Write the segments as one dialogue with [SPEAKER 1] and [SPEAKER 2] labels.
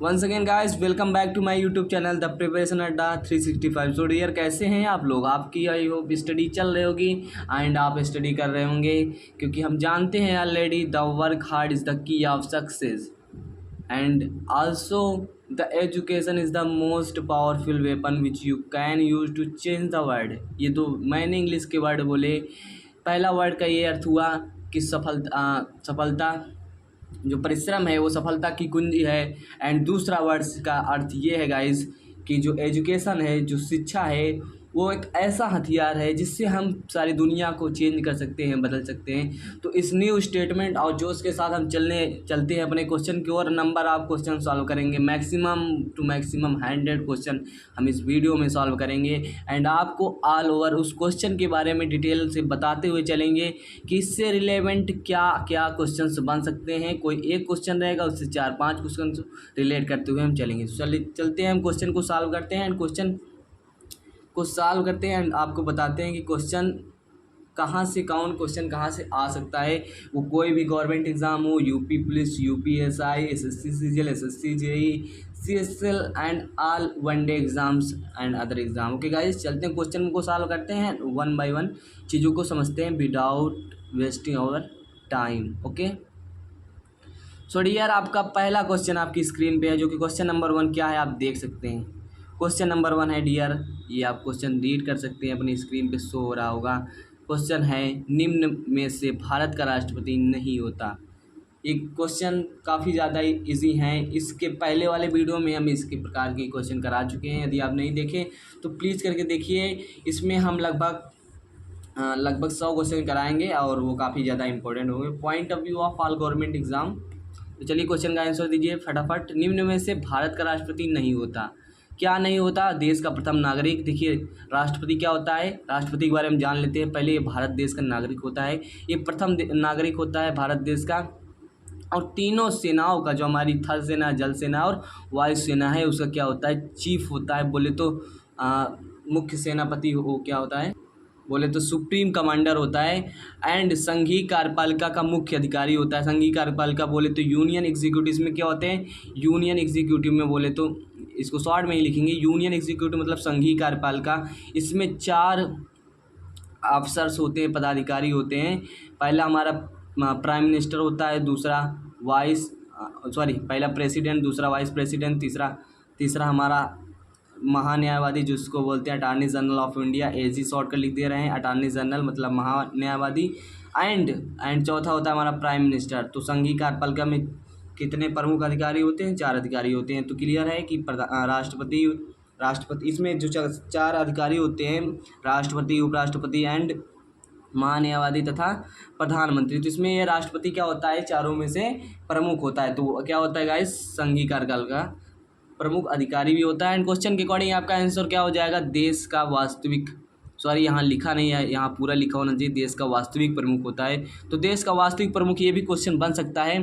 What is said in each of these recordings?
[SPEAKER 1] Once again guys, welcome back to my YouTube channel the preparation Adda 365। So dear, कैसे हैं आप लोग? आपकी आई होप स्टडी चल रही होगी एंड आप स्टडी कर रहे होंगे, क्योंकि हम जानते हैं already the work hard is the key of success and also the education is the most powerful weapon which you can use to change the world. ये तो मैंने इंग्लिश के वर्ड बोले। पहला वर्ड का ये अर्थ हुआ कि सफलता, जो परिश्रम है वो सफलता की कुंजी है। एंड दूसरा वर्ड्स का अर्थ ये है गाइस कि जो एजुकेशन है, जो शिक्षा है, वो एक ऐसा हथियार है जिससे हम सारी दुनिया को चेंज कर सकते हैं, बदल सकते हैं। तो इस न्यू स्टेटमेंट और जोश के साथ हम चलते हैं अपने क्वेश्चन की ओर। नंबर ऑफ क्वेश्चन सॉल्व करेंगे, मैक्सिमम टू मैक्सिमम 100 क्वेश्चन हम इस वीडियो में सॉल्व करेंगे। एंड आपको ऑल ओवर उस क्वेश्चन के बारे में डिटेल से बताते हुए चलेंगे कि इससे रिलेवेंट क्या क्या क्वेश्चन बन सकते हैं। कोई एक क्वेश्चन रहेगा, उससे 4-5 क्वेश्चन रिलेट करते हुए हम चलेंगे। चलते हैं, हम क्वेश्चन को सॉल्व करते हैं एंड क्वेश्चन को सॉल्व करते हैं एंड आपको बताते हैं कि क्वेश्चन कहाँ से, कौन क्वेश्चन कहाँ से आ सकता है। वो कोई भी गवर्नमेंट एग्ज़ाम हो, UP police, UPSI, SSC CGL, SSC JE, CSL and all one day exams and other exam. Okay guys, चलते हैं क्वेश्चन को सॉल्व करते हैं, वन बाय वन चीज़ों को समझते हैं without wasting our time. Okay, so dear, आपका पहला क्वेश्चन आपकी स्क्रीन पे है, जो कि क्वेश्चन नंबर 1 क्या है आप देख सकते हैं। क्वेश्चन नंबर 1 है डियर, ये आप क्वेश्चन रीड कर सकते हैं, अपनी स्क्रीन पे शो हो रहा होगा। क्वेश्चन है, निम्न में से भारत का राष्ट्रपति नहीं होता। एक क्वेश्चन काफ़ी ज़्यादा इजी हैं। इसके पहले वाले वीडियो में हम इसके प्रकार के क्वेश्चन करा चुके हैं, यदि आप नहीं देखें तो प्लीज़ करके देखिए। इसमें हम लगभग 100 क्वेश्चन कराएंगे और वो काफ़ी ज़्यादा इंपॉर्टेंट होंगे point of view of all government exam. तो चलिए क्वेश्चन का आंसर दीजिए फटाफट। निम्न में से भारत का राष्ट्रपति नहीं होता। क्या नहीं होता? देश का प्रथम नागरिक। देखिए, राष्ट्रपति क्या होता है, राष्ट्रपति के बारे में जान लेते हैं पहले। ये भारत देश का नागरिक होता है, ये प्रथम नागरिक होता है भारत देश का। और तीनों सेनाओं का, जो हमारी थल सेना, जल सेना और वायु सेना है, उसका क्या होता है, चीफ होता है। बोले तो मुख्य सेनापति हो, क्या होता है, बोले तो सुप्रीम कमांडर होता है। एंड संघीय कार्यपालिका का मुख्य अधिकारी होता है। संघीय कार्यपालिका बोले तो यूनियन एग्जीक्यूटिव में क्या होते हैं, यूनियन एग्जीक्यूटिव में बोले तो इसको शॉर्ट में ही लिखेंगे, यूनियन एग्जीक्यूटिव मतलब संघीय कार्यपालिका। इसमें 4 अफसर्स होते हैं, पदाधिकारी होते हैं। पहला हमारा प्राइम मिनिस्टर होता है, दूसरा पहला प्रेसिडेंट, दूसरा वाइस प्रेसिडेंट, तीसरा हमारा महान्यायवादी, जिसको बोलते हैं attorney general of India. AG short कर लिख दे रहे हैं, अटॉर्नी जनरल मतलब महान्यायवादी। एंड चौथा होता है हमारा प्राइम मिनिस्टर। तो संघीय कार्यपालिका में कितने प्रमुख अधिकारी होते हैं? 4 अधिकारी होते हैं। तो क्लियर है कि राष्ट्रपति इसमें जो 4 अधिकारी होते हैं, राष्ट्रपति, उपराष्ट्रपति एंड महान्यायवादी तथा प्रधानमंत्री। तो इसमें ये राष्ट्रपति क्या होता है, चारों में से प्रमुख होता है। तो क्या होता है गाइस, संघीय कार्यपालिका का प्रमुख अधिकारी भी होता है। एंड क्वेश्चन के अकॉर्डिंग आपका आंसर क्या हो जाएगा, देश का वास्तविक, यहाँ लिखा नहीं है, यहाँ पूरा लिखा होना चाहिए, देश का वास्तविक प्रमुख होता है। तो देश का वास्तविक प्रमुख, ये भी क्वेश्चन बन सकता है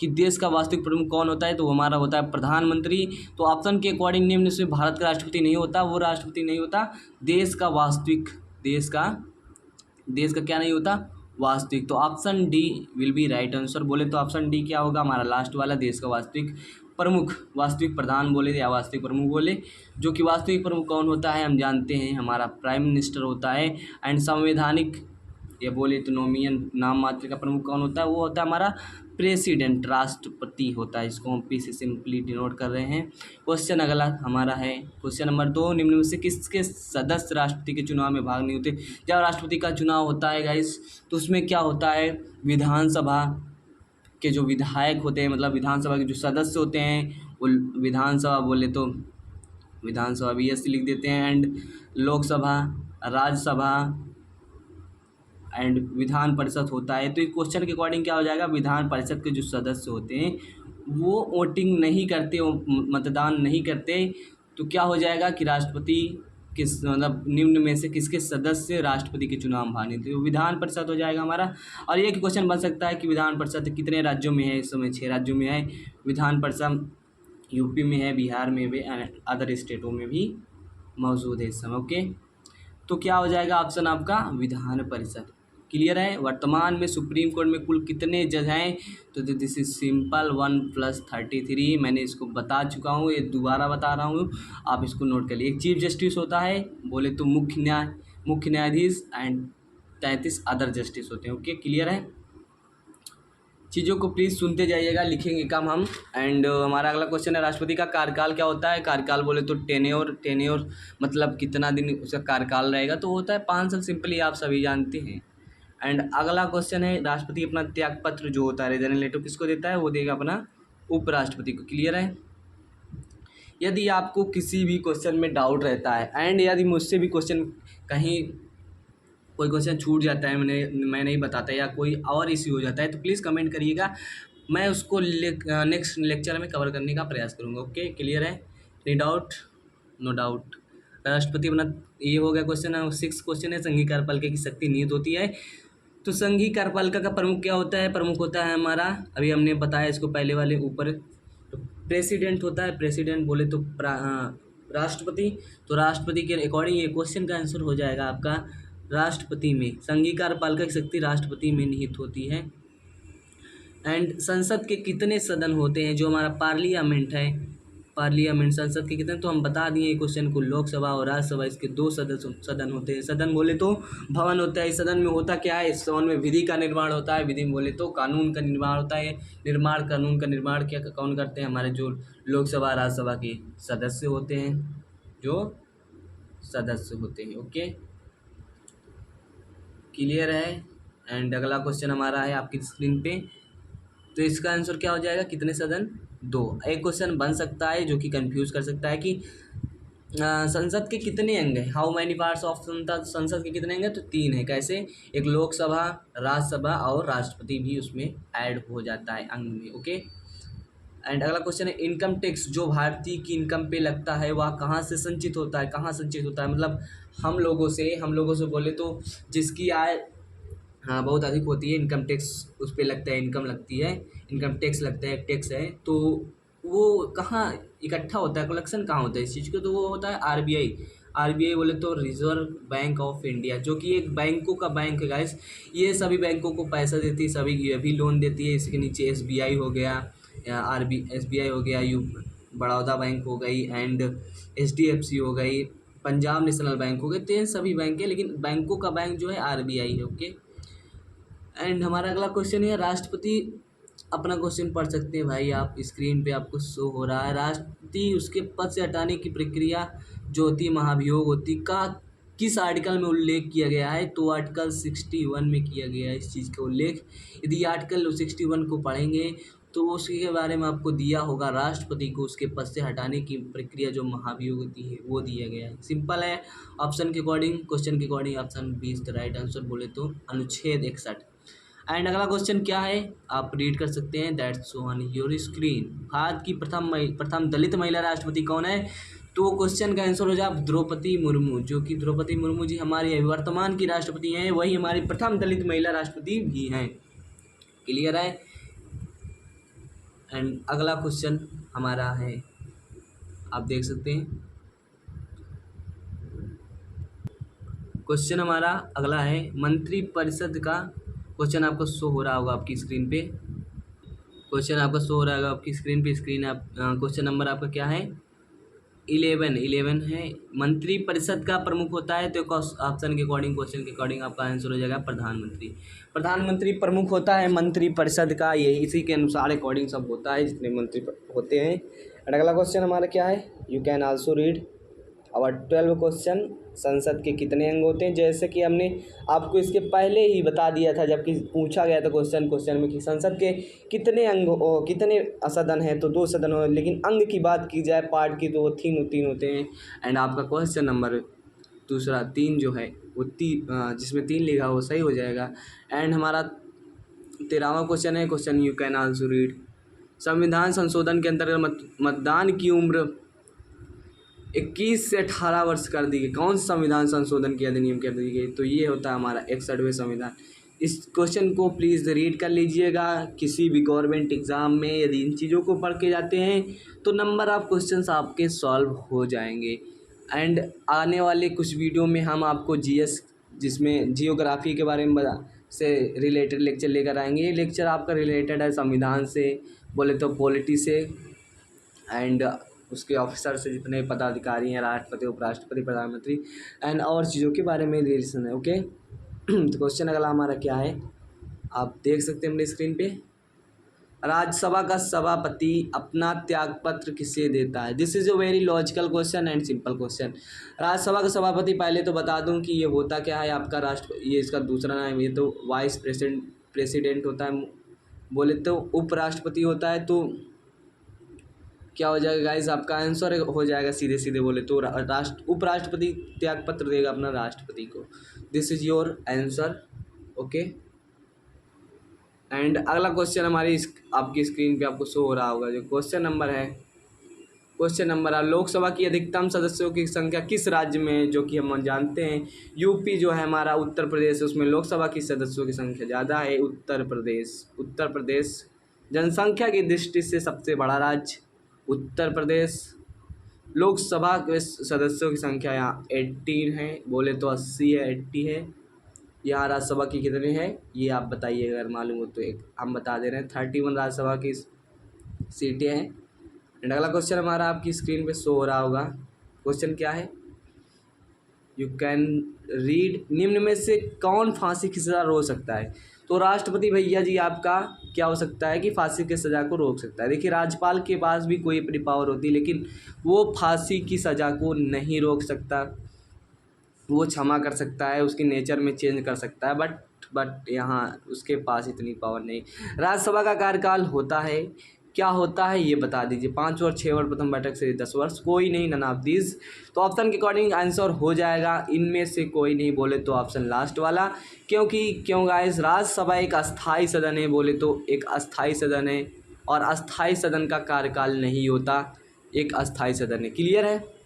[SPEAKER 1] कि देश का वास्तविक प्रमुख कौन होता है, तो हमारा होता है प्रधानमंत्री। तो ऑप्शन के अकॉर्डिंग निम्न से भारत का राष्ट्रपति नहीं होता, वो राष्ट्रपति नहीं होता, देश का वास्तविक, देश का क्या नहीं होता, वास्तविक। तो option D will be right answer. बोले तो ऑप्शन डी क्या होगा, हमारा लास्ट वाला, देश का वास्तविक प्रमुख, वास्तविक प्रधान बोले या वास्तविक प्रमुख बोले। जो कि वास्तविक प्रमुख कौन होता है हम जानते हैं, हमारा प्राइम मिनिस्टर होता है। एंड संवैधानिक, ये बोले तो नोमियन, नाम मात्र का प्रमुख कौन होता है, वो होता है हमारा प्रेसिडेंट, राष्ट्रपति होता है। इसको हम पी से सिंपली डिनोट कर रहे हैं। क्वेश्चन अगला हमारा है क्वेश्चन नंबर 2, निम्न में से किसके सदस्य राष्ट्रपति के चुनाव में भाग नहीं होते? जब राष्ट्रपति का चुनाव होता है गाइस, तो उसमें क्या होता है, विधानसभा के जो विधायक होते हैं, मतलब विधानसभा के जो सदस्य होते हैं, वो विधानसभा बोले तो विधानसभा VS लिख देते हैं। एंड लोकसभा, राज्यसभा एंड विधान परिषद होता है। तो इस क्वेश्चन के अकॉर्डिंग क्या हो जाएगा, विधान परिषद के जो सदस्य होते हैं वो वोटिंग नहीं करते, वो मतदान नहीं करते। तो क्या हो जाएगा कि राष्ट्रपति किस, मतलब निम्न में से किसके सदस्य राष्ट्रपति के चुनाव में भाग नहीं थे, तो विधान परिषद हो जाएगा हमारा। और ये क्वेश्चन बन सकता है कि विधान परिषद कितने राज्यों में है, इस समय 6 राज्यों में है विधान परिषद। यूपी में है, बिहार में भी, अदर स्टेटों में भी मौजूद है इस समय। ओके, तो क्या हो जाएगा ऑप्शन आपका, विधान परिषद। क्लियर है। वर्तमान में सुप्रीम कोर्ट में कुल कितने जज हैं, तो दिस इज सिंपल 1 + 33। मैंने इसको बता चुका हूँ, ये दोबारा बता रहा हूँ, आप इसको नोट कर लिए। एक चीफ जस्टिस होता है, बोले तो मुख्य न्यायाधीश एंड 33 अदर जस्टिस होते हैं। ओके, क्लियर है। चीज़ों को प्लीज़ सुनते जाइएगा, लिखेंगे कम हम। एंड हमारा अगला क्वेश्चन है, राष्ट्रपति का कार्यकाल क्या होता है। कार्यकाल बोले तो टेन्योर मतलब कितना दिन उसका कार्यकाल रहेगा, तो होता है 5 साल, सिंपली आप सभी जानते हैं। एंड अगला क्वेश्चन है, राष्ट्रपति अपना त्याग पत्र जो होता है रेजिग्नेशन लेटर किसको देता है, वो देगा अपना उपराष्ट्रपति को। क्लियर है। यदि आपको किसी भी क्वेश्चन में डाउट रहता है एंड यदि मुझसे भी क्वेश्चन कहीं कोई क्वेश्चन छूट जाता है, मैं नहीं बताता, या कोई और इश्यू हो जाता है, तो प्लीज़ कमेंट करिएगा, मैं उसको नेक्स्ट लेक्चर में कवर करने का प्रयास करूँगा। ओके, क्लियर है। नी डाउट, नो डाउट। राष्ट्रपति अपना, ये हो गया क्वेश्चन। 6 क्वेश्चन है, संघीय कार्यपालिका की शक्ति निहित होती है। तो संघीय कार्यपालिका का प्रमुख क्या होता है, प्रमुख होता है हमारा, अभी हमने बताया इसको पहले वाले ऊपर, तो प्रेसिडेंट होता है। प्रेसिडेंट बोले तो राष्ट्रपति, तो राष्ट्रपति के अकॉर्डिंग ये क्वेश्चन का आंसर हो जाएगा आपका राष्ट्रपति में। संघीय कार्यपालिका की शक्ति राष्ट्रपति में निहित होती है। एंड संसद के कितने सदन होते हैं, जो हमारा पार्लियामेंट है, पार्लियामेंट संसद के कितने, तो हम बता दिए क्वेश्चन को, लोकसभा और राज्यसभा, इसके 2 सदन होते हैं। सदन बोले तो भवन होता है। इस सदन में होता क्या है, इस सदन में विधि का निर्माण होता है। विधि में बोले तो कानून का निर्माण होता है। कानून का निर्माण क्या कौन करते हैं, हमारे जो लोकसभा राज्यसभा के सदस्य होते हैं, जो सदस्य होते हैं। ओके, क्लियर है। एंड अगला क्वेश्चन हमारा है आपकी स्क्रीन पे, तो इसका आंसर क्या हो जाएगा, कितने सदन, 2। एक क्वेश्चन बन सकता है जो कि कंफ्यूज कर सकता है कि संसद के कितने अंग हैं, हाउ मैनी पार्ट्स ऑफ संसद के कितने अंग हैं, तो 3 है। कैसे, एक लोकसभा, राज्यसभा और राष्ट्रपति भी उसमें ऐड हो जाता है अंग में। ओके। एंड अगला क्वेश्चन है, इनकम टैक्स जो भारतीय की इनकम पे लगता है वह कहाँ से संचित होता है, कहाँ संचित होता है, मतलब हम लोगों से बोले तो जिसकी आय हाँ बहुत अधिक होती है, इनकम टैक्स उस पर लगता है, इनकम लगती है, इनकम टैक्स लगता है, टैक्स है, तो वो कहाँ इकट्ठा होता है, कलेक्शन कहाँ होता है इस चीज़ को, तो वो होता है आरबीआई बोले तो रिजर्व बैंक ऑफ इंडिया, जो कि एक बैंकों का बैंक है गाइस। ये सभी बैंकों को पैसा देती है, सभी ये भी लोन देती है। इसके नीचे एसबीआई हो गया, एसबीआई हो गया, बड़ौदा बैंक हो गई, एंड एचडीएफसी हो गई, पंजाब नेशनल बैंक हो गए, तो ये सभी बैंक है, लेकिन बैंकों का बैंक जो है आरबीआई है। ओके। एंड हमारा अगला क्वेश्चन है, राष्ट्रपति अपना क्वेश्चन पढ़ सकते हैं भाई, आप स्क्रीन पे आपको शो हो रहा है। राष्ट्रपति उसके पद से हटाने की प्रक्रिया जो होती है, महाभियोग होती का किस आर्टिकल में उल्लेख किया गया है, तो आर्टिकल 61 में किया गया है इस चीज़ का उल्लेख। यदि आर्टिकल 61 को पढ़ेंगे तो उसके बारे में आपको दिया होगा, राष्ट्रपति को उसके पद से हटाने की प्रक्रिया जो महाभियोग होती है वो दिया गया है। सिंपल है, ऑप्शन के अकॉर्डिंग, क्वेश्चन के according option 20 the right answer, बोले तो अनुच्छेद 61। एंड अगला क्वेश्चन क्या है, आप रीड कर सकते हैं, that's on your screen. Bharat की प्रथम दलित महिला राष्ट्रपति कौन है, तो क्वेश्चन का आंसर हो जाए द्रौपदी मुर्मू, जो कि द्रौपदी मुर्मू जी हमारी वर्तमान की राष्ट्रपति हैं, वही हमारी प्रथम दलित महिला राष्ट्रपति भी हैं। क्लियर है। एंड अगला क्वेश्चन हमारा है, आप देख सकते हैं, क्वेश्चन हमारा अगला है, मंत्रिपरिषद का क्वेश्चन आपको शो हो रहा होगा आपकी स्क्रीन पे, क्वेश्चन आपका शो हो रहा होगा आपकी स्क्रीन पे, क्वेश्चन नंबर आपका क्या है, 11 है। मंत्रिपरिषद का प्रमुख होता है, तो ऑप्शन के अकॉर्डिंग, क्वेश्चन के अकॉर्डिंग आपका आंसर हो जाएगा प्रधानमंत्री प्रमुख होता है मंत्रिपरिषद का, ये इसी के अनुसार अकॉर्डिंग सब होता है जितने मंत्री होते हैं। और अगला क्वेश्चन हमारा क्या है, यू कैन आल्सो रीड और 12 क्वेश्चन, संसद के कितने अंग होते हैं, जैसे कि हमने आपको इसके पहले ही बता दिया था जबकि पूछा गया था क्वेश्चन में कि संसद के कितने अंग कितने सदन हैं, तो 2 सदन हो, लेकिन अंग की बात की जाए पार्ट की तो वो 3 होते हैं। एंड आपका क्वेश्चन नंबर दूसरा 3 जो है वो जिसमें 3 लिखा वो सही हो जाएगा। एंड हमारा 13वां क्वेश्चन है, question you can also read, संविधान संशोधन के अंतर्गत मतदान की उम्र 21 से 18 वर्ष कर दी गई, कौन सा संविधान संशोधन की अधिनियम कर दी गई, तो ये होता है हमारा 61वें संविधान। इस क्वेश्चन को प्लीज़ रीड कर लीजिएगा, किसी भी गवर्नमेंट एग्ज़ाम में यदि इन चीज़ों को पढ़ के जाते हैं तो नंबर ऑफ क्वेश्चंस आपके सॉल्व हो जाएंगे। एंड आने वाले कुछ वीडियो में हम आपको जीएस जिसमें जियोग्राफी के बारे में से रिलेटेड लेक्चर लेकर आएंगे। ये लेक्चर आपका रिलेटेड है संविधान से, बोले तो पॉलिटी से, एंड उसके ऑफिसर से, जितने पदाधिकारी हैं, राष्ट्रपति, उपराष्ट्रपति, प्रधानमंत्री एंड और चीज़ों के बारे में रिलेशन है। ओके तो क्वेश्चन अगला हमारा क्या है, आप देख सकते हैं अपनी स्क्रीन पे। राज्यसभा का सभापति अपना त्यागपत्र किसे देता है? This is a very logical question and simple question. Rajya Sabha का सभापति, पहले तो बता दूं कि ये होता क्या है आपका ये इसका दूसरा नाम, ये तो वाइस प्रेसिडेंट होता है, बोले तो उपराष्ट्रपति होता है। तो क्या हो जाएगा गाइस, आपका आंसर हो जाएगा सीधे सीधे बोले तो उपराष्ट्रपति त्यागपत्र देगा अपना राष्ट्रपति को। This is your answer. Okay and अगला क्वेश्चन हमारी आपकी स्क्रीन पे आपको शो हो रहा होगा, जो क्वेश्चन नंबर है। क्वेश्चन नंबर है, लोकसभा की अधिकतम सदस्यों की संख्या किस राज्य में है? जो कि हम जानते हैं यूपी जो है हमारा, उत्तर प्रदेश, उसमें लोकसभा की सदस्यों की संख्या ज़्यादा है। उत्तर प्रदेश जनसंख्या की दृष्टि से सबसे बड़ा राज्य उत्तर प्रदेश। लोकसभा के सदस्यों की संख्या यहाँ 18 है, बोले तो 80 है, 80 है। यहाँ राज्यसभा की कितनी है ये आप बताइए, अगर मालूम हो तो। एक हम बता दे रहे हैं 31 राज्यसभा की सीटें हैं। एंड अगला क्वेश्चन हमारा आपकी स्क्रीन पे शो हो रहा होगा। क्वेश्चन क्या है, यू कैन रीड, निम्न में से कौन फांसी की सज़ा रोक सकता है? तो राष्ट्रपति भैया जी आपका क्या हो सकता है कि फांसी की सज़ा को रोक सकता है। देखिए राज्यपाल के पास भी कोई अपनी पावर होती है, लेकिन वो फांसी की सज़ा को नहीं रोक सकता। वो क्षमा कर सकता है, उसकी नेचर में चेंज कर सकता है, बट यहाँ उसके पास इतनी पावर नहीं। राज्यसभा का कार्यकाल होता है, क्या होता है ये बता दीजिए। 5 वर्ष, 6 वर्ष, प्रथम बैठक से 10 वर्ष, कोई नहीं, नन ऑफ दीज। तो ऑप्शन के अकॉर्डिंग आंसर हो जाएगा इनमें से कोई नहीं, बोले तो ऑप्शन लास्ट वाला। क्यों गाइस, राज्यसभा एक अस्थाई सदन है, बोले तो एक अस्थाई सदन है, और अस्थाई सदन का कार्यकाल नहीं होता, एक अस्थाई सदन है। क्लियर है?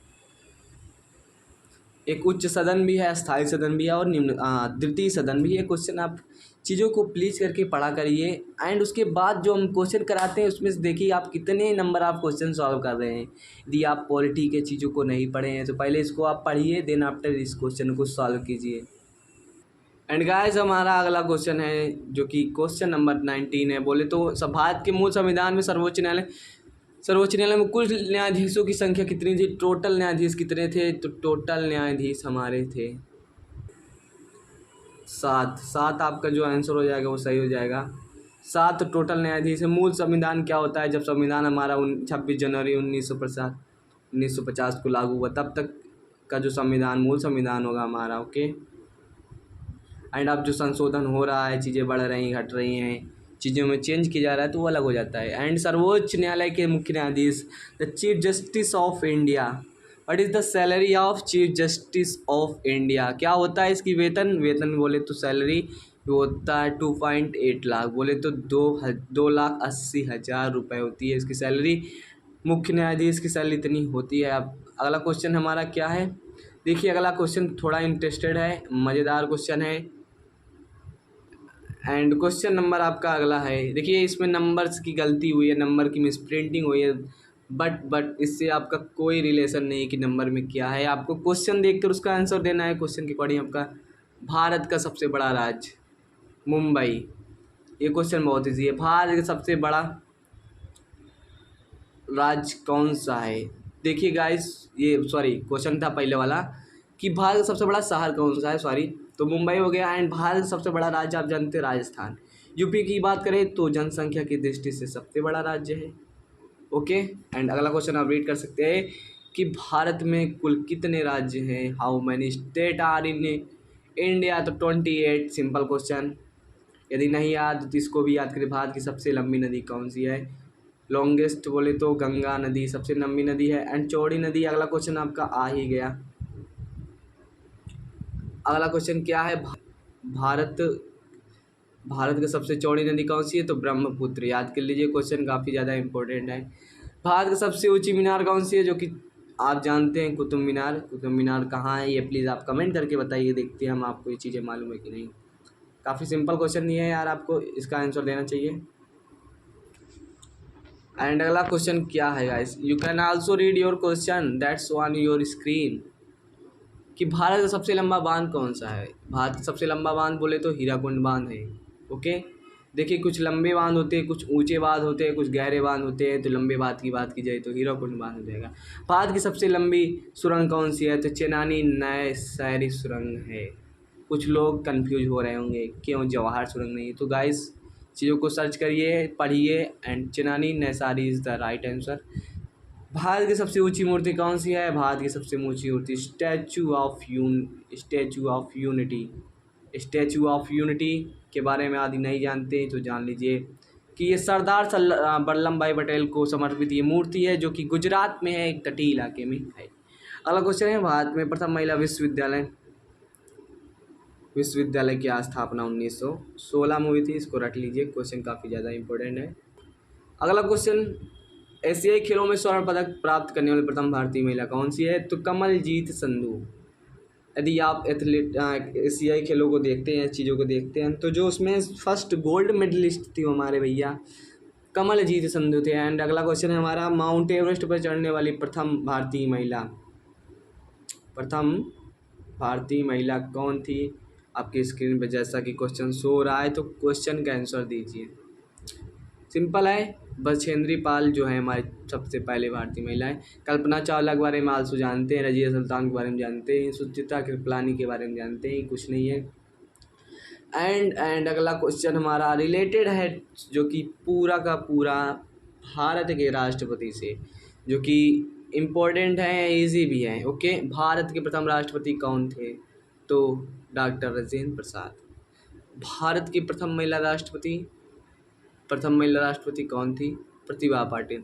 [SPEAKER 1] एक उच्च सदन भी है, अस्थाई सदन भी है, और निम्न द्वितीय सदन भी है। क्वेश्चन आप चीज़ों को प्लीज़ करके पढ़ा करिए। एंड उसके बाद जो हम क्वेश्चन कराते हैं उसमें से देखिए आप कितने नंबर आप क्वेश्चन सॉल्व कर रहे हैं। यदि आप पॉलिटी के चीज़ों को नहीं पढ़े हैं तो पहले इसको आप पढ़िए, देन आफ्टर इस क्वेश्चन को सॉल्व कीजिए। एंड गाइस हमारा अगला क्वेश्चन है जो कि क्वेश्चन नंबर 19 है। बोले तो भारत के मूल संविधान में सर्वोच्च न्यायालय में कुल न्यायाधीशों की संख्या कितनी थी? टोटल न्यायाधीश कितने थे? तो टोटल न्यायाधीश हमारे थे 7 आपका जो आंसर हो जाएगा वो सही हो जाएगा। 7 टोटल न्यायाधीश है। मूल संविधान क्या होता है? जब संविधान हमारा 26 जनवरी 1950 को लागू हुआ, तब तक का जो संविधान, मूल संविधान होगा हमारा। ओके एंड अब जो संशोधन हो रहा है, चीज़ें बढ़ रही घट रही हैं, चीज़ों में चेंज किया जा रहा है, तो वो अलग हो जाता है। एंड सर्वोच्च न्यायालय के मुख्य न्यायाधीश, the chief justice of India. What is the salary of chief justice of India? क्या होता है इसकी वेतन बोले तो सैलरी होता है 2.8 लाख, बोले तो 2,80,000 रुपये होती है इसकी सैलरी। मुख्य न्यायाधीश की सैलरी इतनी होती है। अब अगला क्वेश्चन हमारा क्या है, देखिए अगला क्वेश्चन थोड़ा इंटरेस्टेड है, मज़ेदार क्वेश्चन है। एंड क्वेश्चन नंबर आपका अगला है, देखिए इसमें नंबर्स की गलती हुई है, नंबर की मिसप्रिंटिंग हुई है, बट इससे आपका कोई रिलेशन नहीं कि नंबर में क्या है। आपको क्वेश्चन देखकर उसका आंसर देना है। क्वेश्चन के अकॉर्डिंग आपका, भारत का सबसे बड़ा राज्य मुंबई। ये क्वेश्चन बहुत ईजी है। भारत का सबसे बड़ा राज्य कौन सा है? देखिए गाइस, ये क्वेश्चन था पहले वाला कि भारत का सबसे बड़ा शहर कौन सा है, तो मुंबई हो गया। एंड भारत का सबसे बड़ा राज्य आप जानते हैं राजस्थान। यूपी की बात करें तो जनसंख्या की दृष्टि से सबसे बड़ा राज्य है। ओके एंड अगला क्वेश्चन आप रीड कर सकते हैं कि भारत में कुल कितने राज्य हैं? How many state are in India? तो 28, सिंपल क्वेश्चन। यदि नहीं याद तो इसको भी याद करें। भारत की सबसे लंबी नदी कौन सी है? लॉन्गेस्ट बोले तो गंगा नदी सबसे लंबी नदी है। एंड चौड़ी नदी, अगला क्वेश्चन आपका आ ही गया। अगला क्वेश्चन क्या है, भारत की सबसे चौड़ी नदी कौन सी है? तो ब्रह्मपुत्र। याद कर लीजिए, क्वेश्चन काफ़ी ज़्यादा इंपॉर्टेंट है। भारत की सबसे ऊंची मीनार कौन सी है? जो कि आप जानते हैं, कुतुब मीनार कहाँ है? ये प्लीज़ आप कमेंट करके बताइए, देखते हैं हम आपको ये चीज़ें मालूम है कि नहीं। काफ़ी सिंपल क्वेश्चन नहीं है यार, आपको इसका आंसर देना चाहिए। एंड अगला क्वेश्चन क्या है guys, you can also read your question that's on your screen. कि भारत का सबसे लंबा बांध कौन सा है। भारत का सबसे लंबा बांध बोले तो हीराकुंड बांध है। ओके, देखिए कुछ लंबे बांध होते हैं, कुछ ऊंचे बांध होते हैं, कुछ गहरे बांध होते हैं। तो लंबे बांध की बात की जाए तो हीराकुंड बांध हो जाएगा। भारत की सबसे लंबी सुरंग कौन सी है, तो चेनानी नैसैरी सुरंग है। कुछ लोग कंफ्यूज हो रहे होंगे क्यों जवाहर सुरंग नहीं है, तो गाइस चीज़ों को सर्च करिए, पढ़िए, and Chenani Nashri is the right answer. Bharat की सबसे ऊंची मूर्ति कौन सी है, भारत की सबसे ऊंची मूर्ति Statue of Unity. Statue of Unity के बारे में आदि नहीं जानते तो जान लीजिए कि ये सरदार वल्लभ भाई पटेल को समर्पित ये मूर्ति है, जो कि गुजरात में है, एक तटीय इलाके में है। अगला क्वेश्चन है, भारत में प्रथम महिला विश्वविद्यालय की स्थापना 1916 में हुई थी। इसको रट लीजिए, क्वेश्चन काफ़ी ज़्यादा इंपॉर्टेंट है। अगला क्वेश्चन, एशियाई खेलों में स्वर्ण पदक प्राप्त करने वाली प्रथम भारतीय महिला कौन सी है, तो कमलजीत संधू। यदि आप एशियाई खेलों को देखते हैं, चीज़ों को देखते हैं, तो जो उसमें फर्स्ट गोल्ड मेडलिस्ट थी वो हमारे भैया कमलजीत संधू थे। एंड अगला क्वेश्चन है हमारा, माउंट एवरेस्ट पर चढ़ने वाली प्रथम भारतीय महिला कौन थी। आपकी स्क्रीन पर जैसा कि क्वेश्चन शो हो रहा है, तो क्वेश्चन का आंसर दीजिए। सिंपल है, बछेंद्री पाल जो है हमारी सबसे पहले भारतीय महिला है। कल्पना चावला के बारे में आलसू जानते हैं, रजिया सुल्तान के बारे में जानते हैं, सुचित्रा कृपलानी के बारे में जानते हैं, कुछ नहीं है। एंड अगला क्वेश्चन हमारा रिलेटेड है, जो कि पूरा का पूरा भारत के राष्ट्रपति से, जो कि इम्पोर्टेंट है, इजी भी है। ओके, भारत के प्रथम राष्ट्रपति कौन थे, तो डॉक्टर राजेंद्र प्रसाद। भारत की प्रथम महिला राष्ट्रपति कौन थी, प्रतिभा पाटिल।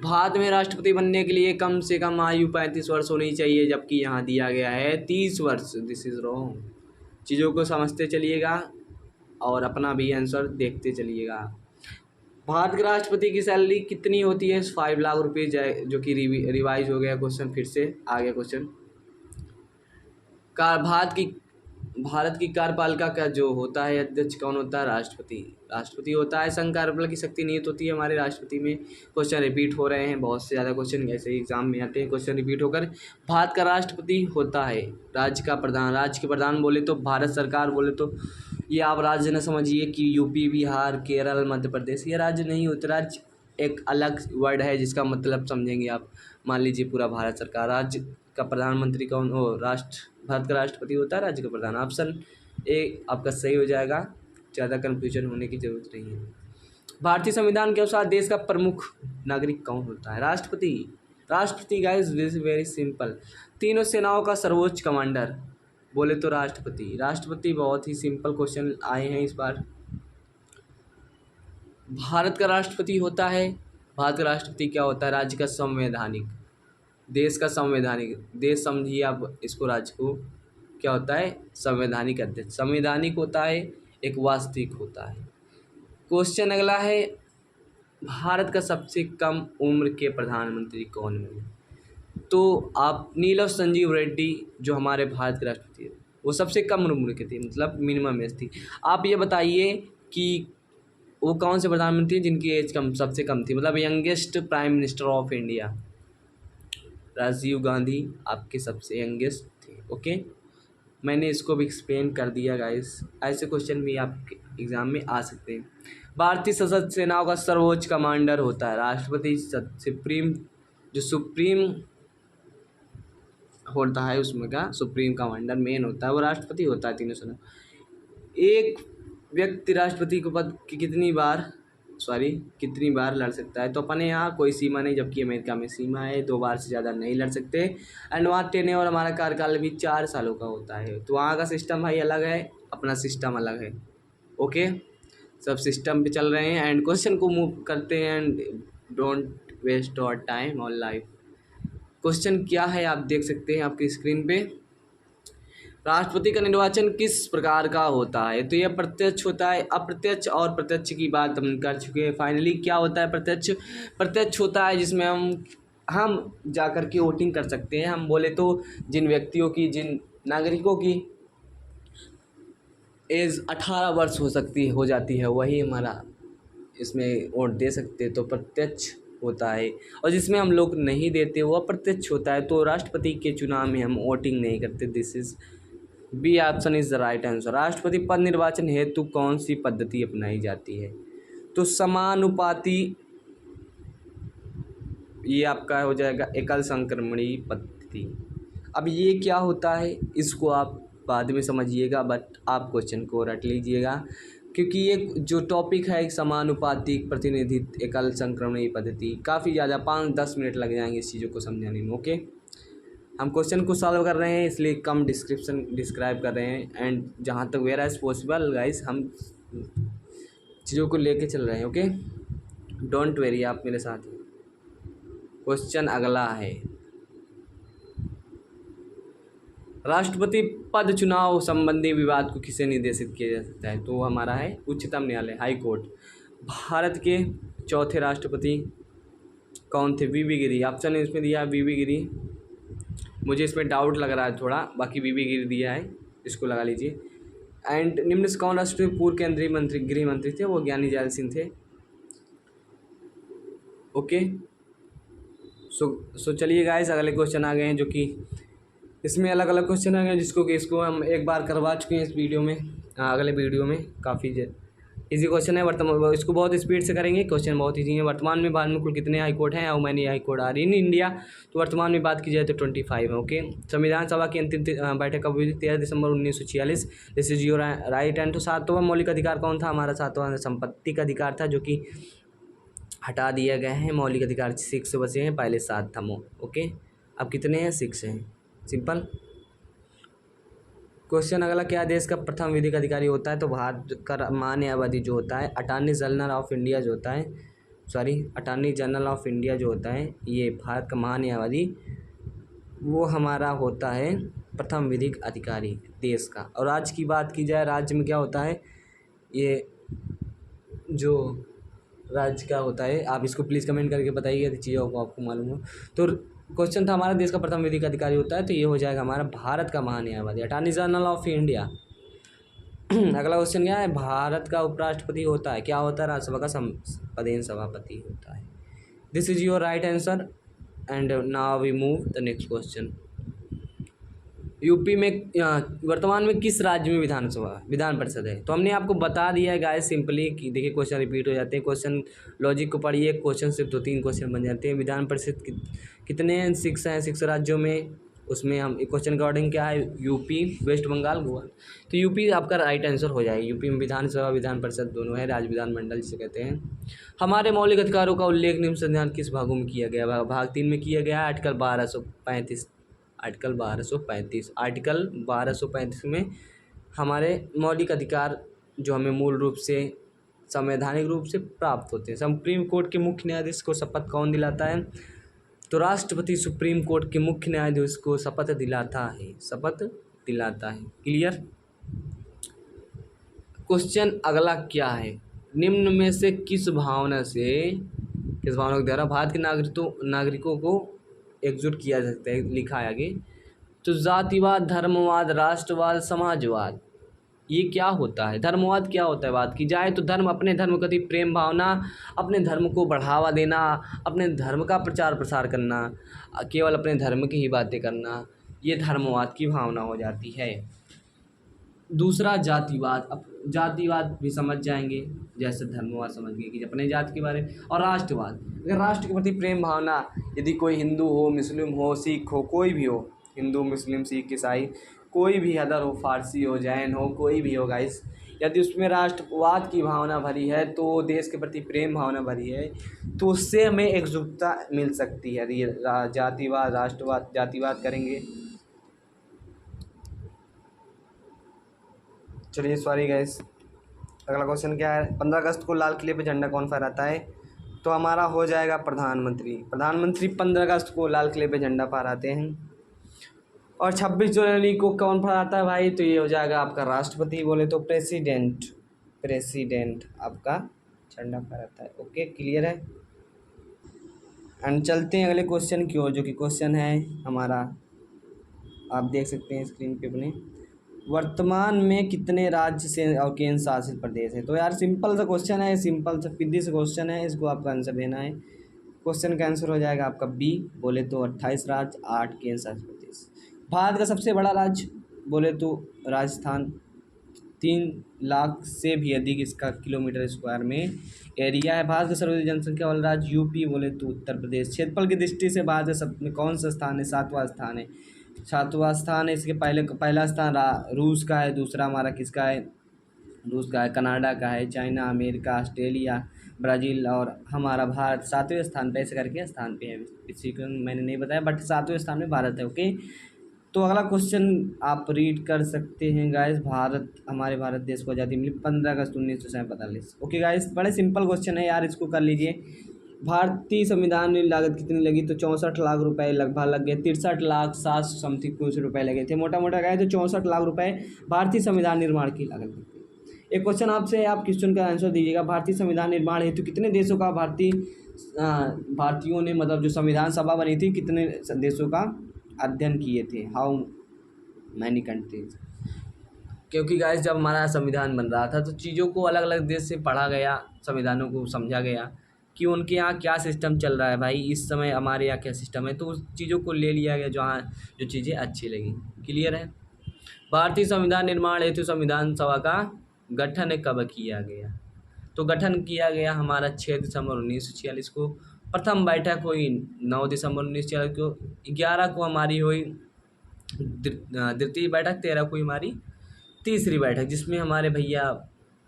[SPEAKER 1] भारत में राष्ट्रपति बनने के लिए कम से कम आयु 35 वर्ष होनी चाहिए, जबकि यहाँ दिया गया है 30 वर्ष। This is wrong. चीज़ों को समझते चलिएगा और अपना भी आंसर देखते चलिएगा। भारत के राष्ट्रपति की सैलरी कितनी होती है, 5 लाख रुपये, जो कि रिवाइज हो गया क्वेश्चन, फिर से आ गया क्वेश्चन। भारत की कार्यपालिका का जो होता है अध्यक्ष कौन होता है, राष्ट्रपति होता है। संघ कार्यपालिका की शक्ति निहित होती है हमारे राष्ट्रपति में। क्वेश्चन रिपीट हो रहे हैं, बहुत से ज़्यादा क्वेश्चन ऐसे ही एग्जाम में आते हैं, क्वेश्चन रिपीट होकर। भारत का राष्ट्रपति होता है राज्य के प्रधान बोले तो, भारत सरकार बोले तो ये आप राज्य न समझिए कि यूपी, बिहार, केरल, मध्य प्रदेश, ये राज्य नहीं होते। राज्य एक अलग वर्ड है जिसका मतलब समझेंगे आप। मान लीजिए पूरा भारत सरकार, राज्य का प्रधानमंत्री कौन हो, भारत का राष्ट्रपति होता है, राज्य का प्रधान। ऑप्शन ए आपका सही हो जाएगा, ज़्यादा कन्फ्यूजन होने की ज़रूरत नहीं है। भारतीय संविधान के अनुसार देश का प्रमुख नागरिक कौन होता है, राष्ट्रपति गाइस, वेरी सिंपल। तीनों सेनाओं का सर्वोच्च कमांडर बोले तो राष्ट्रपति। बहुत ही सिंपल क्वेश्चन आए हैं इस बार। भारत का राष्ट्रपति क्या होता है, राज्य का संवैधानिक, देश का संवैधानिक, देश समझिए आप इसको, राज्य को क्या होता है, संवैधानिक अध्यक्ष। संवैधानिक होता है, एक वास्तविक होता है। क्वेश्चन अगला है, भारत का सबसे कम उम्र के प्रधानमंत्री कौन है, तो आप नीलम संजीव रेड्डी, जो हमारे भारत के राष्ट्रपति है, वो सबसे कम उम्र के थे, मतलब मिनिमम एज थी। आप ये बताइए कि वो कौन से प्रधानमंत्री जिनकी एज सबसे कम थी, मतलब youngest prime minister of India. Rajiv Gandhi आपके सबसे यंगेस्ट थे। ओके, मैंने इसको भी एक्सप्लेन कर दिया गाइस। ऐसे क्वेश्चन भी आपके एग्जाम में आ सकते हैं। भारतीय सशस्त्र सेनाओं का सर्वोच्च कमांडर होता है राष्ट्रपति। सुप्रीम होता है उसमें का सुप्रीम कमांडर मेन होता है, वो राष्ट्रपति होता है तीनों सेना। एक व्यक्ति राष्ट्रपति को पद की कितनी बार लड़ सकता है, तो अपने यहाँ कोई सीमा नहीं, जबकि अमेरिका में सीमा है, 2 बार से ज़्यादा नहीं लड़ सकते। एंड वहाँ टेन्योर और हमारा कार्यकाल भी 4 सालों का होता है, तो वहाँ का सिस्टम भाई अलग है, अपना सिस्टम अलग है। ओके, सब सिस्टम पे चल रहे हैं। एंड क्वेश्चन को मूव करते हैं, and don't waste our time और लाइफ। क्वेश्चन क्या है आप देख सकते हैं आपकी स्क्रीन पे। राष्ट्रपति का निर्वाचन किस प्रकार का होता है, तो यह प्रत्यक्ष होता है, अप्रत्यक्ष और प्रत्यक्ष की बात हम कर चुके हैं। फाइनली क्या होता है, प्रत्यक्ष होता है, जिसमें हम जाकर के वोटिंग कर सकते हैं। हम बोले तो जिन नागरिकों की एज 18 वर्ष हो जाती है, वही हमारा इसमें वोट दे सकते हैं। तो प्रत्यक्ष होता है, और जिसमें हम लोग नहीं देते वो अप्रत्यक्ष होता है। तो राष्ट्रपति के चुनाव में हम वोटिंग नहीं करते। This is B option is the right answer. राष्ट्रपति पद निर्वाचन हेतु कौन सी पद्धति अपनाई जाती है? तो समानुपाती, ये आपका हो जाएगा एकल संक्रमणी पद्धति। अब ये क्या होता है इसको आप बाद में समझिएगा, बट आप क्वेश्चन को रट लीजिएगा, क्योंकि ये जो टॉपिक है समानुपातिक प्रतिनिधित्व एकल संक्रमणी पद्धति, काफ़ी ज़्यादा 5-10 मिनट लग जाएंगे इस चीज़ों को समझाने में। ओके, हम क्वेश्चन को सॉल्व कर रहे हैं इसलिए कम डिस्क्राइब कर रहे हैं, एंड जहाँ तक वेयर एज पॉसिबल गाइस हम चीज़ों को लेके चल रहे हैं। ओके, डोंट वेरी, आप मेरे साथ हैं। क्वेश्चन अगला है, राष्ट्रपति पद चुनाव संबंधी विवाद को किसे निर्देशित किया जा सकता है? तो हमारा है उच्चतम न्यायालय, हाई कोर्ट। भारत के चौथे राष्ट्रपति कौन थे? वीवी गिरी। ऑप्शन इसमें दिया है वीवी गिरी, मुझे इसमें डाउट लग रहा है थोड़ा, बाकी वीवी गिरी दिया है, इसको लगा लीजिए। एंड निम्न से कौन राष्ट्रपति पूर्व केंद्रीय मंत्री गृह मंत्री थे? वो ज्ञानी जैल सिंह थे। ओके, सो चलिए गाइस अगले क्वेश्चन आ गए हैं, जो कि इसमें अलग अलग क्वेश्चन आ गए जिसको इसको हम एक बार करवा चुके हैं इस वीडियो में, अगले वीडियो में। काफ़ी इजी क्वेश्चन है, वर्तमान इसको बहुत स्पीड से करेंगे, क्वेश्चन बहुत ईजी है। वर्तमान में भारत में कुल कितने हाई कोर्ट हैं? How many high court are in India? तो वर्तमान में बात की जाए तो 25 है। ओके, संविधान सभा की अंतिम बैठक कब हुई? 13 दिसंबर 1946। This is your right and. तो सातवां मौलिक अधिकार कौन था? हमारा सातवां संपत्ति का अधिकार था, जो कि हटा दिया गया है। मौलिक अधिकार 6 बचे हैं, पहले 7 था। ओके, अब कितने हैं? 6 हैं। सिंपल क्वेश्चन अगला, क्या देश का प्रथम विधिक अधिकारी होता है? तो भारत का महान्यायवादी जो होता है, अटॉर्नी जनरल ऑफ इंडिया जो होता है, अटॉर्नी जनरल ऑफ इंडिया जो होता है, ये भारत का महान्यायवादी, वो हमारा होता है प्रथम विधिक अधिकारी देश का। और राज्य की बात की जाए, राज्य में क्या होता है? ये जो राज्य का होता है, आप इसको प्लीज़ कमेंट करके बताइए चीज़ों को आपको मालूम हो। तो क्वेश्चन था हमारा देश का प्रथम विधिक अधिकारी होता है, तो ये हो जाएगा हमारा भारत का महान्यायवादी, अटॉर्नी जनरल ऑफ इंडिया। अगला क्वेश्चन क्या है? भारत का उपराष्ट्रपति होता है, क्या होता है? राज्यसभा का पदेन सभापति होता है। This is your right answer and now we move the next question. UP में वर्तमान में किस राज्य में विधान परिषद है? तो हमने आपको बता दिया है गाइस सिंपली कि देखिए क्वेश्चन रिपीट हो जाते हैं, क्वेश्चन लॉजिक को पढ़िए, क्वेश्चन सिर्फ 2-3 क्वेश्चन बन जाते हैं। विधान परिषद कितने हैं? 6 हैं, 6 राज्यों में। उसमें हम क्वेश्चन का ऑर्डिंग क्या है? UP, West Bengal, Goa. तो यूपी आपका राइट आंसर हो जाएगा। यूपी में विधानसभा विधान परिषद दोनों है, राज्य विधानमंडल जिसे कहते हैं। हमारे मौलिक अधिकारों का उल्लेख निम्न संविधान किस भागों में किया गया? भाग 3 में किया गया है। आर्टिकल 1235 में हमारे मौलिक अधिकार जो हमें मूल रूप से संवैधानिक रूप से प्राप्त होते हैं। सुप्रीम कोर्ट के मुख्य न्यायाधीश को शपथ कौन दिलाता है? तो राष्ट्रपति सुप्रीम कोर्ट के मुख्य न्यायाधीश को शपथ दिलाता है। क्लियर? क्वेश्चन अगला क्या है? निम्न में से किस भावना के द्वारा भारत के नागरिकों को एकजुट किया जा सकता है? लिखा है आगे। तो जातिवाद, धर्मवाद, राष्ट्रवाद, समाजवाद, ये क्या होता है? धर्मवाद क्या होता है बात की जाए तो? धर्म, अपने धर्म के प्रति प्रेम भावना, अपने धर्म को बढ़ावा देना, अपने धर्म का प्रचार प्रसार करना, केवल अपने धर्म की ही बातें करना, ये धर्मवाद की भावना हो जाती है। दूसरा जातिवाद, अब जातिवाद भी समझ जाएंगे जैसे धर्मवाद समझ गए कि अपने जाति के बारे में। और राष्ट्रवाद, अगर राष्ट्र के प्रति प्रेम भावना, यदि कोई हिंदू हो, मुस्लिम हो, सिख हो, कोई भी हो, हिंदू, मुस्लिम, सिख, ईसाई, कोई भी अदर हो, फारसी हो, जैन हो, कोई भी हो गाइस, यदि उसमें राष्ट्रवाद की भावना भरी है, तो देश के प्रति प्रेम भावना भरी है, तो उससे हमें एकजुटता मिल सकती है। यदि जातिवाद, राष्ट्रवाद, जातिवाद करेंगे। चलिए सॉरी गाइस, अगला क्वेश्चन क्या है? 15 अगस्त को लाल किले पर झंडा कौन फहराता है? तो हमारा हो जाएगा प्रधानमंत्री। 15 अगस्त को लाल किले पर झंडा फहराते हैं। और 26 जनवरी को कौन फहराता है भाई? तो ये हो जाएगा आपका राष्ट्रपति, बोले तो प्रेसिडेंट आपका झंडा फहराता है। ओके, क्लियर है? एंड चलते हैं अगले क्वेश्चन की ओर, जो कि क्वेश्चन है हमारा, आप देख सकते हैं स्क्रीन पे अपने। वर्तमान में कितने राज्य से और केंद्र शासित प्रदेश है? तो यार सिंपल सा क्वेश्चन है, सिंपल सा सीधी सा क्वेश्चन है, इसको आपका आंसर देना है। क्वेश्चन का आंसर हो जाएगा आपका बी, बोले तो 28 राज्य, 8 केंद्र शासित प्रदेश। भारत का सबसे बड़ा राज्य बोले तो राजस्थान, 3 लाख से भी अधिक इसका किलोमीटर स्क्वायर में एरिया है। भारत का सर्वाधिक जनसंख्या वाला राज्य यूपी, बोले तो उत्तर प्रदेश। क्षेत्रफल की दृष्टि से भारत सब में कौन सा स्थान है? 7वां स्थान है, 7वां स्थान है। इसके पहला स्थान रूस का है, दूसरा हमारा किसका है? रूस का है, कनाडा का है, चाइना, अमेरिका, ऑस्ट्रेलिया, ब्राज़ील और हमारा भारत 7वें स्थान पे ऐसे करके स्थान पे है। इसी को मैंने नहीं बताया बट 7वें स्थान में भारत है। ओके, तो अगला क्वेश्चन आप रीड कर सकते हैं गाइस। हमारे भारत देश को आज़ादी मिली 15 अगस्त 1947। ओके गाइस, बड़े सिंपल क्वेश्चन है यार, इसको कर लीजिए। भारतीय संविधान में लागत कितनी लगी? तो 64 लाख रुपए लगभग लग गए, 63 लाख 7 समथिंग कुछ रुपए लगे थे, मोटा मोटा गए तो 64 लाख रुपए भारतीय संविधान निर्माण की लागत लगती है। एक क्वेश्चन आपसे, आप क्वेश्चन का आंसर दीजिएगा। भारतीय संविधान निर्माण हेतु कितने देशों का भारतीयों ने मतलब जो संविधान सभा बनी थी, कितने देशों का अध्ययन किए थे? How many countries? क्योंकि गाइस जब हमारा संविधान बन रहा था तो चीज़ों को अलग अलग देश से पढ़ा गया, संविधानों को समझा गया कि उनके यहाँ क्या सिस्टम चल रहा है भाई, इस समय हमारे यहाँ क्या सिस्टम है, तो उस चीज़ों को ले लिया गया जहाँ जो चीज़ें अच्छी लगी। क्लियर है? भारतीय संविधान निर्माण हेतु संविधान सभा का गठन कब किया गया? तो गठन किया गया हमारा 6 दिसंबर 1946 को। प्रथम बैठक हुई 9 दिसंबर 1946 को। 11 को हमारी हुई द्वितीय बैठक, 13 को हमारी तीसरी बैठक, जिसमें हमारे भैया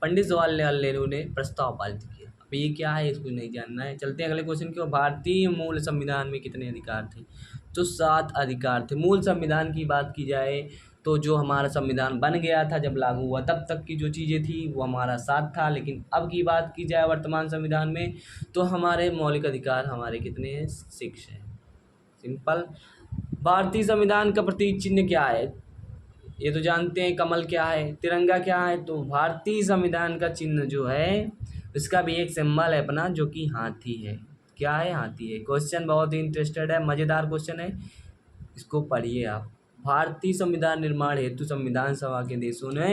[SPEAKER 1] पंडित जवाहरलाल नेहरू ने प्रस्ताव पारित किया। अब ये क्या है इसको नहीं जानना है, चलते हैं अगले क्वेश्चन की ओर। भारतीय मूल संविधान में कितने अधिकार थे? तो 7 अधिकार थे। मूल संविधान की बात की जाए तो जो हमारा संविधान बन गया था, जब लागू हुआ तब तक की जो चीज़ें थी वो हमारा 7 था, लेकिन अब की बात की जाए वर्तमान संविधान में तो हमारे मौलिक अधिकार हमारे कितने हैं? 6 हैं। सिंपल। भारतीय संविधान का प्रतीक चिन्ह क्या है? ये तो जानते हैं, कमल क्या है, तिरंगा क्या है? तो भारतीय संविधान का चिन्ह जो है उसका भी एक सिंबल है अपना, जो कि हाथी है। क्या है? हाथी है। क्वेश्चन बहुत ही इंटरेस्टेड है, मज़ेदार क्वेश्चन है, इसको पढ़िए आप। भारतीय संविधान निर्माण हेतु संविधान सभा के देशों ने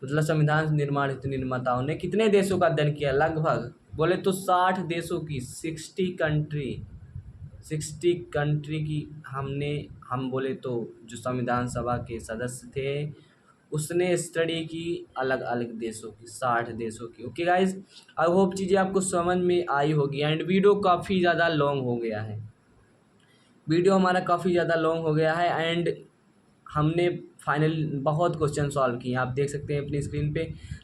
[SPEAKER 1] मतलब संविधान निर्माण हेतु निर्माताओं ने कितने देशों का अध्ययन किया? लगभग बोले तो 60 देशों की, 60 कंट्री की हम बोले तो जो संविधान सभा के सदस्य थे उसने स्टडी की अलग अलग देशों की, 60 देशों की। ओके गाइज, आई होप चीज़ें आपको समझ में आई होगी। एंड वीडियो काफ़ी ज़्यादा लॉन्ग हो गया है, वीडियो हमारा काफ़ी ज़्यादा लॉन्ग हो गया है एंड हमने फाइनल बहुत क्वेश्चन सॉल्व किए हैं। आप देख सकते हैं अपनी स्क्रीन पे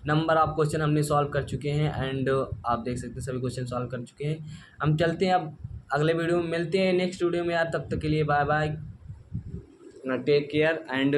[SPEAKER 1] नंबर ऑफ क्वेश्चन हमने सॉल्व कर चुके हैं एंड आप देख सकते हैं सभी क्वेश्चन सॉल्व कर चुके हैं। हम चलते हैं अब अगले वीडियो में, मिलते हैं नेक्स्ट वीडियो में यार, तब तक के लिए bye bye, take care. And